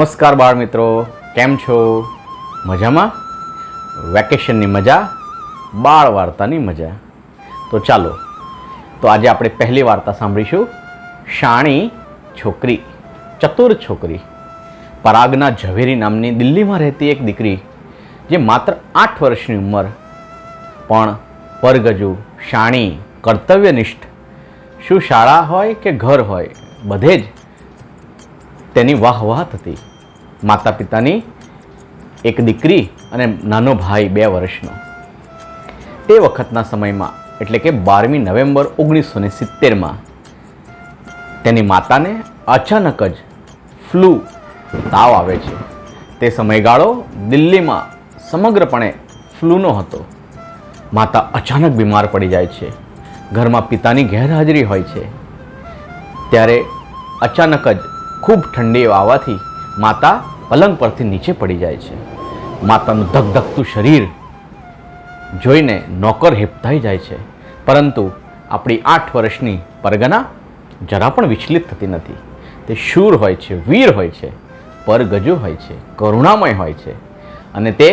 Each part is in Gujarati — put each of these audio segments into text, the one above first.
નમસ્કાર બાળ મિત્રો, કેમ છો? મજામાં? વેકેશનની મજા, બાળ વાર્તાની મજા. તો ચાલો, તો આજે આપણે પહેલી વાર્તા સાંભળીશું. શાણી છોકરી, ચતુર છોકરી. પરાગના ઝવેરી નામની દિલ્હીમાં રહેતી એક દીકરી, જે માત્ર 8 વર્ષની ઉંમર, પણ પરગજુ, શાણી, કર્તવ્યનિષ્ઠ. શું શાળા હોય કે ઘર હોય, બધે જ તેની વાહ થતી. માતા પિતાની એક દીકરી અને નાનો ભાઈ 2 વર્ષનો. તે વખતના સમયમાં, એટલે કે 12મી નવેમ્બર 1970માં તેની માતાને અચાનક જ ફ્લૂ તાવ આવે છે. તે સમયગાળો દિલ્હીમાં સમગ્રપણે ફ્લૂનો હતો. માતા અચાનક બીમાર પડી જાય છે. ઘરમાં પિતાની ગેરહાજરી હોય છે. ત્યારે અચાનક જ ખૂબ ઠંડી આવવાથી માતા પલંગ પરથી નીચે પડી જાય છે. માતાનું ધગધગતું શરીર જોઈને નોકર હેપતાઈ જાય છે. પરંતુ આપણી 8 વર્ષની પરગના જરા પણ વિચલિત થતી નથી. તે શૂર હોય છે, વીર હોય છે, પરગજુ હોય છે, કરુણામય હોય છે. અને તે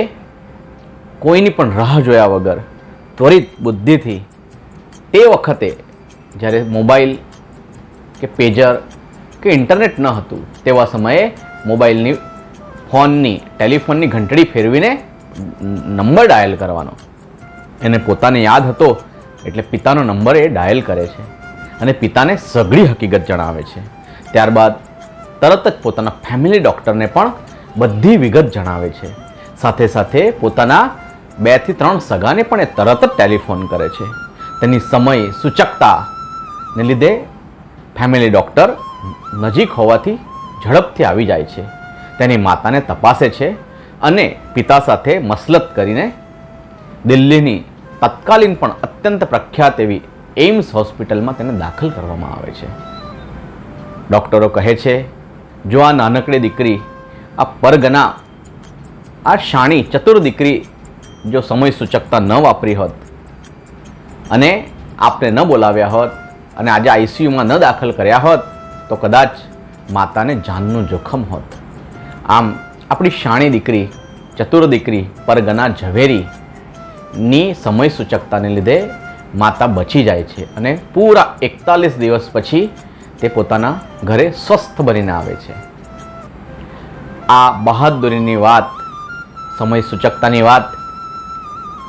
કોઈની પણ રાહ જોયા વગર ત્વરિત બુદ્ધિથી, તે વખતે જ્યારે મોબાઈલ કે પેજર કે ઇન્ટરનેટ ન હતું, તેવા સમયે મોબાઈલની ટેલિફોનની ઘંટડી ફેરવીને નંબર ડાયલ કરવાનો એને પોતાને યાદ હતો. એટલે પિતાનો નંબર એ ડાયલ કરે છે અને પિતાને સઘળી હકીકત જણાવે છે. ત્યારબાદ તરત જ પોતાના ફેમિલી ડૉક્ટરને પણ બધી વિગત જણાવે છે. સાથે સાથે પોતાના 2 થી 3 સગાને પણ એ તરત જ ટેલિફોન કરે છે. તેની સમય સૂચકતાને લીધે ફેમિલી ડૉક્ટર નજીક હોવાથી ઝડપથી આવી જાય છે. તેની માતાને તપાસે છે અને પિતા સાથે મસલત કરીને દિલ્હીની તત્કાલીન પણ અત્યંત પ્રખ્યાત એવી એમ્સ હોસ્પિટલમાં તેને દાખલ કરવામાં આવે છે. ડૉક્ટરો કહે છે, જો આ નાનકડી દીકરી, આ પરગના, આ શાણી ચતુર દીકરી જો સમય સૂચકતા ન વાપરી હોત અને આપને ન બોલાવ્યા હોત અને આજે આઈસીયુમાં ન દાખલ કર્યા હોત, તો કદાચ માતાને જાનનું જોખમ હોત. આમ આપણી શાણી દીકરી, ચતુર દીકરી પરગના ઝવેરીની સમય સૂચકતાને લીધે માતા બચી જાય છે અને પૂરા 41 દિવસ પછી તે પોતાના ઘરે સ્વસ્થ બનીને આવે છે. આ બહાદુરીની વાત, સમય સૂચકતાની વાત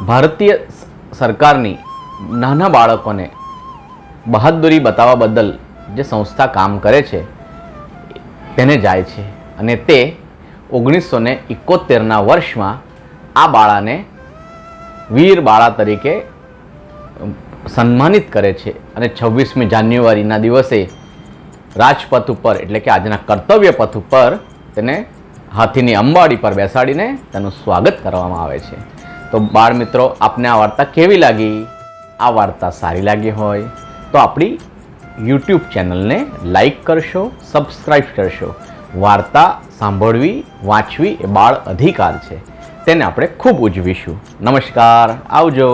ભારતીય સરકારની નાના બાળકોને બહાદુરી બતાવવા બદલ જે સંસ્થા કામ કરે છે તેને જાય છે. અને તે 1971ના વર્ષમાં આ બાળાને વીર બાળા તરીકે સન્માનિત કરે છે. અને 26મી જાન્યુઆરીના દિવસે રાજપથ ઉપર, એટલે કે આજના કર્તવ્ય પથ ઉપર, તેને હાથીની અંબાડી પર બેસાડીને તેનું સ્વાગત કરવામાં આવે છે. તો બાળ મિત્રો, આપને આ વાર્તા કેવી લાગી? આ વાર્તા સારી લાગી હોય તો આપણી YouTube ચેનલને લાઈક કરશો, સબસ્ક્રાઈબ કરશો. વાર્તા સાંભળવી, વાંચવી એ બાળ અધિકાર છે. તેને આપણે ખૂબ ઉજવીશું. નમસ્કાર, આવજો.